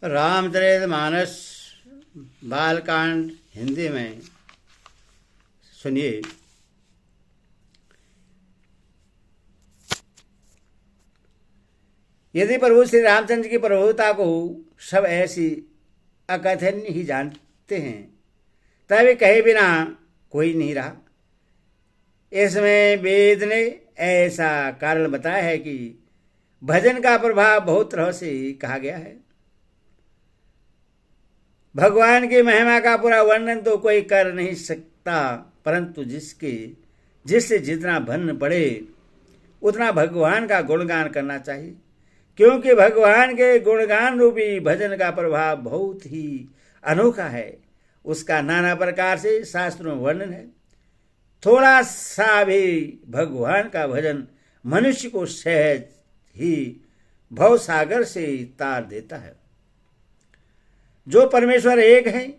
रामचरितमानस बालकांड हिंदी में सुनिए। यदि प्रभु श्री रामचंद्र की प्रभुता को सब ऐसी अकथनीय ही जानते हैं, तब कहे बिना कोई नहीं रहा। इसमें वेद ने ऐसा कारण बताया है कि भजन का प्रभाव बहुत तरह से कहा गया है। भगवान की महिमा का पूरा वर्णन तो कोई कर नहीं सकता, परंतु जिससे जितना भन्न पड़े उतना भगवान का गुणगान करना चाहिए, क्योंकि भगवान के गुणगान रूपी भजन का प्रभाव बहुत ही अनोखा है। उसका नाना प्रकार से शास्त्रों में वर्णन है। थोड़ा सा भी भगवान का भजन मनुष्य को सहज ही भवसागर से तार देता है। जो परमेश्वर एक है,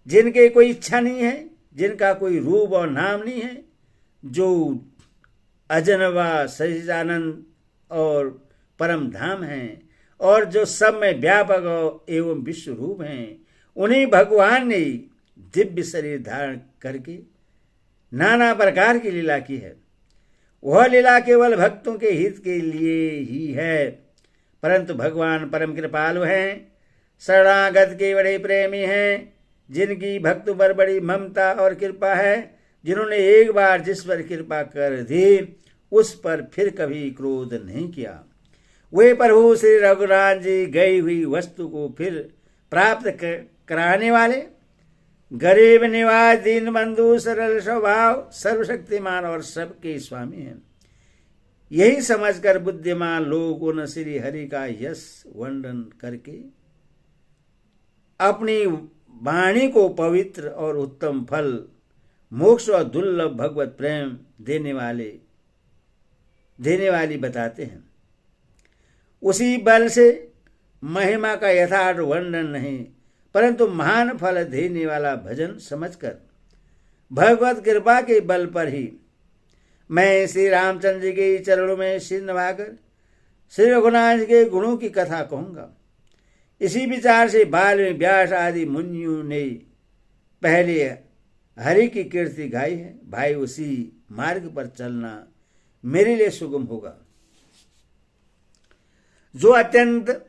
जिनके कोई इच्छा नहीं है, जिनका कोई रूप और नाम नहीं है, जो अजनवा सच्चिदानंद और परम धाम हैं, और जो सब में व्यापक एवं विश्व रूप हैं, उन्हीं भगवान ने दिव्य शरीर धारण करके नाना प्रकार की लीला की है। वह लीला केवल भक्तों के हित के लिए ही है, परंतु भगवान परम कृपालु हैं, शरणागत के बड़े प्रेमी हैं, जिनकी भक्त पर बड़ी ममता और कृपा है। जिन्होंने एक बार जिस पर कृपा कर दी, उस पर फिर कभी क्रोध नहीं किया। वे प्रभु श्री रघुनाथ जी गई हुई वस्तु को फिर प्राप्त कराने वाले, गरीब निवास, दीन बंधु, सरल स्वभाव, सर्वशक्तिमान और सबके स्वामी हैं। यही समझकर बुद्धिमान लोग उन श्री हरि का यश वर्णन करके अपनी वाणी को पवित्र और उत्तम फल, मोक्ष और दुर्लभ भगवत प्रेम देने वाली बताते हैं। उसी बल से महिमा का यथार्थ वर्णन नहीं, परंतु महान फल देने वाला भजन समझकर भगवत कृपा के बल पर ही मैं श्री रामचंद्र जी के चरणों में सिर नवाकर श्री रघुनाथ के गुणों की कथा कहूंगा। इसी विचार से बाल में व्यास आदि मुनियों ने पहले हरि की कीर्ति गाई है। भाई, उसी मार्ग पर चलना मेरे लिए सुगम होगा। जो अत्यंत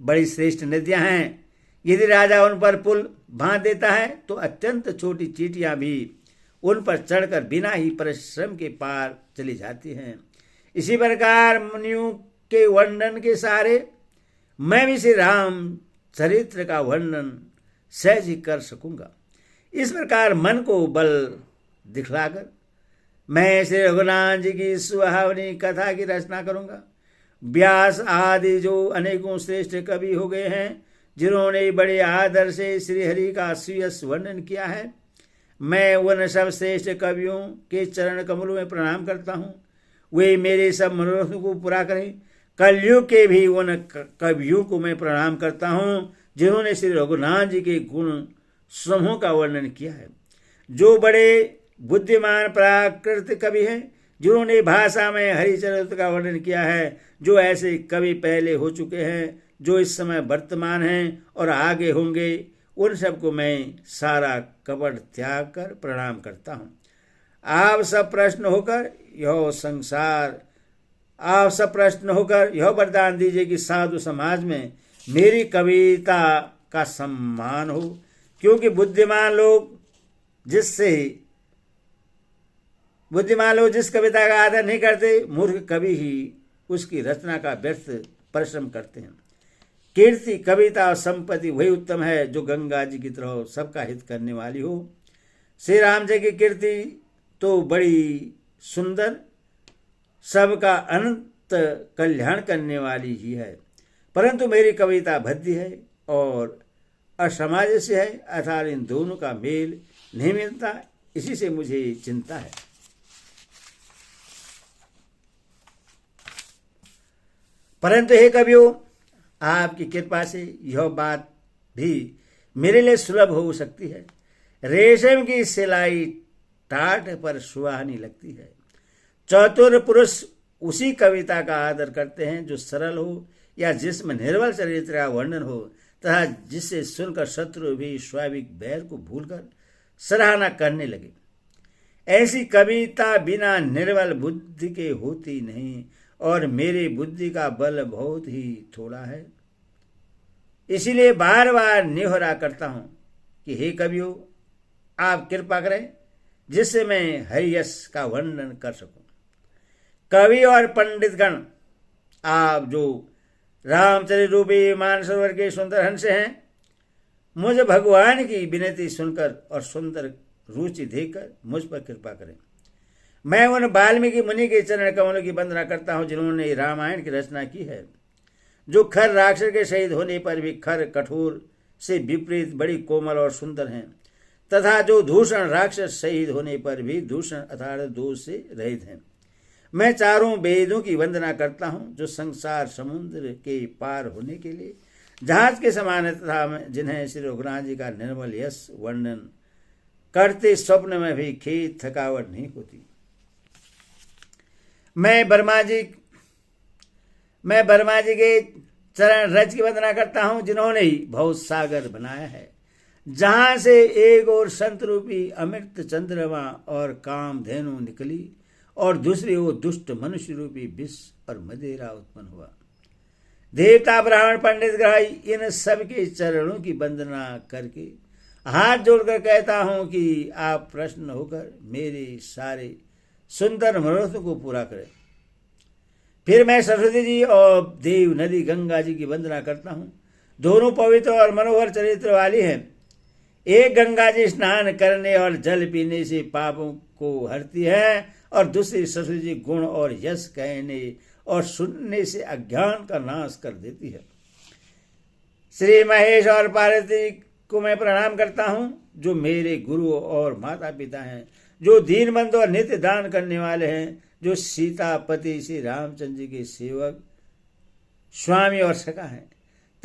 बड़ी श्रेष्ठ नदियां हैं, यदि राजा उन पर पुल बांध देता है तो अत्यंत छोटी चींटियां भी उन पर चढ़कर बिना ही परिश्रम के पार चली जाती हैं। इसी प्रकार मुनियों के वर्णन के सहारे मैं भी श्री राम चरित्र का वर्णन सहज ही कर सकूंगा। इस प्रकार मन को बल दिखलाकर मैं श्री रघुनाथ जी की सुहावनी कथा की रचना करूंगा। व्यास आदि जो अनेकों श्रेष्ठ कवि हो गए हैं, जिन्होंने बड़े आदर से श्री हरि का सुयश वर्णन किया है, मैं उन सब श्रेष्ठ कवियों के चरण कमलों में प्रणाम करता हूँ। वे मेरे सब मनोरथों को पूरा करें। कलयुग के भी उन कवियों को मैं प्रणाम करता हूँ, जिन्होंने श्री रघुनाथ जी के गुण समूह का वर्णन किया है। जो बड़े बुद्धिमान प्राकृत कवि हैं, जिन्होंने भाषा में हरिचरित्र का वर्णन किया है, जो ऐसे कवि पहले हो चुके हैं, जो इस समय वर्तमान हैं और आगे होंगे, उन सबको मैं सारा कपट त्याग कर प्रणाम करता हूँ। आप सब प्रश्न होकर यह वरदान दीजिए कि साधु समाज में मेरी कविता का सम्मान हो, क्योंकि बुद्धिमान लोग जिस कविता का आदर नहीं करते, मूर्ख कवि ही उसकी रचना का व्यर्थ परिश्रम करते हैं। कीर्ति, कविता और संपत्ति वही उत्तम है जो गंगा जी की तरह सबका हित करने वाली हो। श्री राम जी की कीर्ति तो बड़ी सुंदर, सबका अनंत कल्याण करने वाली ही है, परंतु मेरी कविता भद्दी है और असामंजस्य है, अर्थात इन दोनों का मेल नहीं मिलता। इसी से मुझे चिंता है। परंतु हे कवियों, आपकी कृपा से यह बात भी मेरे लिए सुलभ हो सकती है। रेशम की सिलाई टाट पर सुहानी लगती है। चतुर पुरुष उसी कविता का आदर करते हैं जो सरल हो या जिसमें निर्बल चरित्र का वर्णन हो तथा जिसे सुनकर शत्रु भी स्वाभाविक बैर को भूलकर सराहना करने लगे। ऐसी कविता बिना निर्बल बुद्धि के होती नहीं और मेरी बुद्धि का बल बहुत ही थोड़ा है। इसीलिए बार बार निहोरा करता हूं कि हे कवियों, आप कृपा करें जिससे मैं हरियश का वर्णन कर सकूं। कवि और पंडितगण, आप जो रामचरित रूपी मानसरोवर के सुंदर हंस हैं, मुझ भगवान की विनती सुनकर और सुंदर रुचि देखकर मुझ पर कृपा करें। मैं उन वाल्मीकि मुनि के चरण कमलों की वंदना करता हूं जिन्होंने रामायण की रचना की है, जो खर राक्षस के शहीद होने पर भी खर कठोर से विपरीत बड़ी कोमल और सुंदर हैं, तथा जो दूषण राक्षस शहीद होने पर भी दूषण अर्थात दोष से रहित हैं। मैं चारों वेदों की वंदना करता हूं जो संसार समुद्र के पार होने के लिए जहाज के समान है, तथा जिन्हें श्री रघुनाथ जी का निर्मल यश वर्णन करते स्वप्न में भी खेद थकावट नहीं होती। मैं वर्मा जी के चरण रज की वंदना करता हूं जिन्होंने ही भव सागर बनाया है, जहां से एक और संत रूपी अमृत चंद्रमा और काम धेनु निकली और दूसरी ओर दुष्ट मनुष्य रूपी विष और मदिरा उत्पन्न हुआ। देवता ब्राह्मण पंडित ग्राही इन सब के चरणों की वंदना करके हाथ जोड़कर कहता हूं कि आप प्रसन्न होकर मेरे सारे सुंदर मनोरथ को पूरा करें। फिर मैं सरस्वती जी और देव नदी गंगा जी की वंदना करता हूं। दोनों पवित्र और मनोहर चरित्र वाली हैं। एक गंगा जी स्नान करने और जल पीने से पापों को हरती है और दूसरी सरस्वती जी गुण और यश कहने और सुनने से अज्ञान का नाश कर देती है। श्री महेश और पार्वती को मैं प्रणाम करता हूं जो मेरे गुरु और माता पिता हैं, जो दीनबंधु और नित्य दान करने वाले हैं, जो सीतापति श्री रामचंद्र जी के सेवक स्वामी और सखा हैं,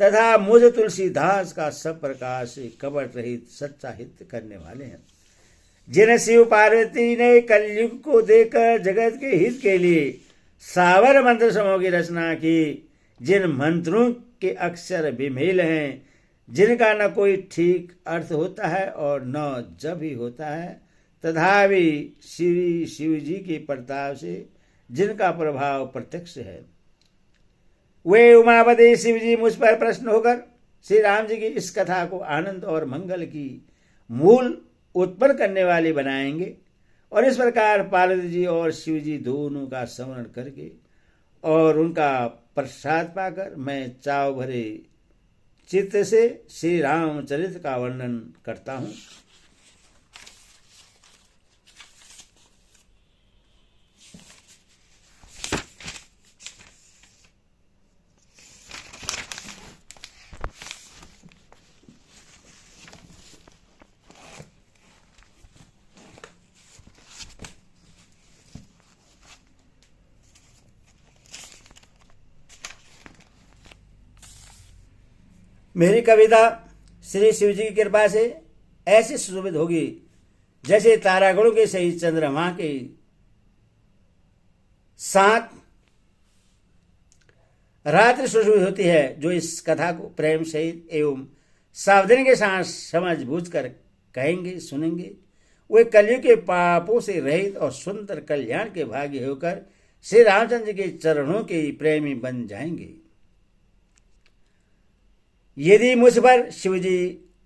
तथा मुझ तुलसीदास का सब प्रकार से कपट रहित सच्चा हित करने वाले हैं, जिन्हें शिव पार्वती ने कलयुग को देकर जगत के हित के लिए सावर मंत्र समूह की रचना की, जिन मंत्रों के अक्षर विमेल हैं, जिनका न कोई ठीक अर्थ होता है और न जब ही होता है, तथापि श्री शिव जी के प्रताप से जिनका प्रभाव प्रत्यक्ष है। वे उमापति शिव जी मुझ पर प्रश्न होकर श्री राम जी की इस कथा को आनंद और मंगल की मूल उत्पन्न करने वाले बनाएंगे और इस प्रकार पार्वती जी और शिव जी दोनों का स्मरण करके और उनका प्रसाद पाकर मैं चाव भरे चित्त से श्री रामचरित्र का वर्णन करता हूं। मेरी कविता श्री शिव जी की कृपा से ऐसी सुशोभित होगी जैसे तारागणों के सहित चंद्रमा के साथ रात्रि सुशोभित होती है। जो इस कथा को प्रेम सहित एवं सावधानी के साथ समझ बूझ कर कहेंगे सुनेंगे, वे कलयुग के पापों से रहित और सुंदर कल्याण के भागी होकर श्री रामचंद्र के चरणों के प्रेमी बन जाएंगे। यदि मुझ पर शिवजी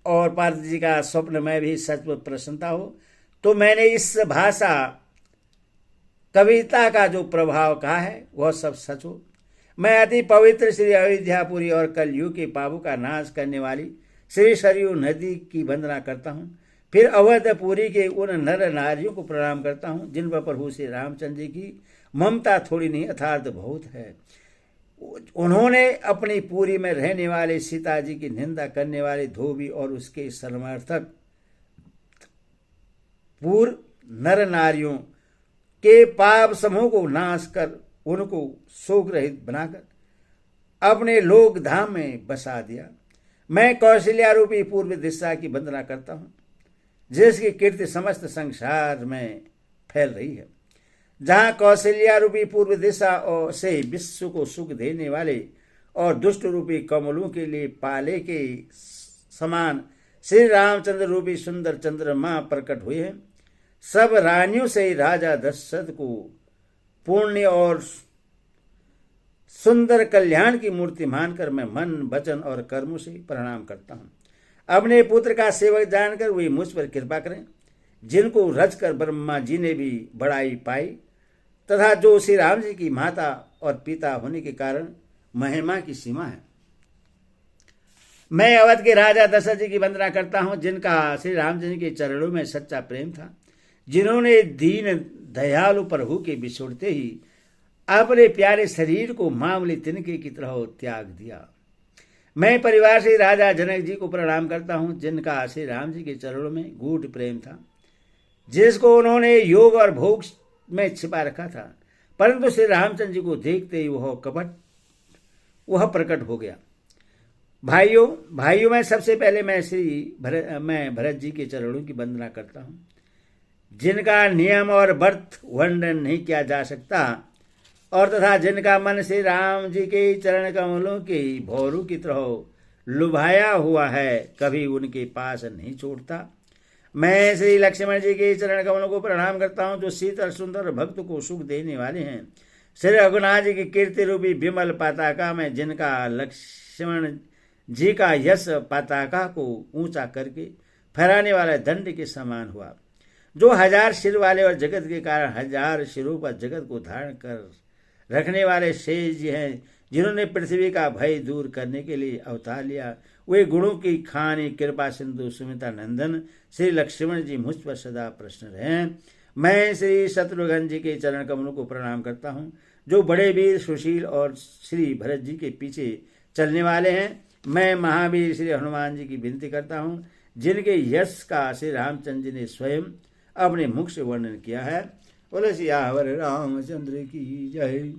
और पार्वती जी का स्वप्न में भी सच में प्रसन्नता हो तो मैंने इस भाषा कविता का जो प्रभाव कहा है वह सब सच हो। मैं अति पवित्र श्री अयोध्यापुरी और कलयुग के पापों का नाश करने वाली श्री सरयू नदी की वंदना करता हूँ। फिर अवधपुरी के उन नर नारियों को प्रणाम करता हूँ जिन पर प्रभु श्री रामचंद्र जी की ममता थोड़ी नहीं अर्थात बहुत है। उन्होंने अपनी पुरी में रहने वाले सीता जी की निंदा करने वाले धोबी और उसके समर्थक पूर्व नर नारियों के पाप समूह को नाश कर उनको शोक रहित बनाकर अपने लोक धाम में बसा दिया। मैं कौशल्या रूपी पूर्व दिशा की वंदना करता हूँ जिसकी कीर्ति समस्त संसार में फैल रही है। जहाँ कौशल्या रूपी पूर्व दिशा से विश्व को सुख देने वाले और दुष्ट रूपी कमलों के लिए पाले के समान श्री रामचंद्र रूपी सुंदर चंद्रमा प्रकट हुए हैं। सब रानियों से ही राजा दशरथ को पुण्य और सुंदर कल्याण की मूर्ति मानकर मैं मन, वचन और कर्मों से प्रणाम करता हूँ। अपने पुत्र का सेवक जानकर वे मुझ पर कृपा करें, जिनको रचकर ब्रह्मा जी ने भी बड़ाई पाई तथा जो श्री राम जी की माता और पिता होने के कारण महिमा की सीमा है। मैं अवध के राजा दशरथ जी की वंदना करता हूँ, जिनका श्री राम जी के चरणों में सच्चा प्रेम था, जिन्होंने दीन दयालु प्रभु के बिछोड़ते ही अपने प्यारे शरीर को मामूली तिनके की तरह त्याग दिया। मैं परिवार से राजा जनक जी को प्रणाम करता हूँ, जिनका श्री राम जी के चरणों में गूढ़ प्रेम था, जिसको उन्होंने योग और भोग में छिपा रखा था, परंतु श्री रामचंद्र जी को देखते ही वह प्रकट हो गया। भाइयों में सबसे पहले मैं भरत जी के चरणों की वंदना करता हूँ, जिनका नियम और व्रत वर्णन नहीं किया जा सकता और तथा जिनका मन श्री राम जी के चरण कमलों के भौरों की तरह लुभाया हुआ है, कभी उनके पास नहीं छोड़ता। मैं श्री लक्ष्मण जी के चरण कमलों को प्रणाम करता हूँ, जो शीतल सुंदर भक्त को सुख देने वाले हैं। श्री रघुनाथ जी की कीर्ति रूपी विमल पताका में, जिनका लक्ष्मण जी का यश पताका को ऊंचा करके फहराने वाला दंड के समान हुआ, जो 1000 सिर वाले और जगत के कारण 1000 सिरों पर जगत को धारण कर रखने वाले शेष जी हैं, जिन्होंने पृथ्वी का भय दूर करने के लिए अवतार लिया। वे गुणों की खानी कृपा सिंधु सुमिता नंदन श्री लक्ष्मण जी मुझ पर सदा प्रसन्न रहे। मैं श्री शत्रुघ्न जी के चरण कमलों को प्रणाम करता हूँ, जो बड़े वीर सुशील और श्री भरत जी के पीछे चलने वाले हैं। मैं महावीर श्री हनुमान जी की विनती करता हूँ, जिनके यश का श्री रामचंद्र जी ने स्वयं अपने मुख से वर्णन किया है। बोले सियावर रामचंद्र की जय।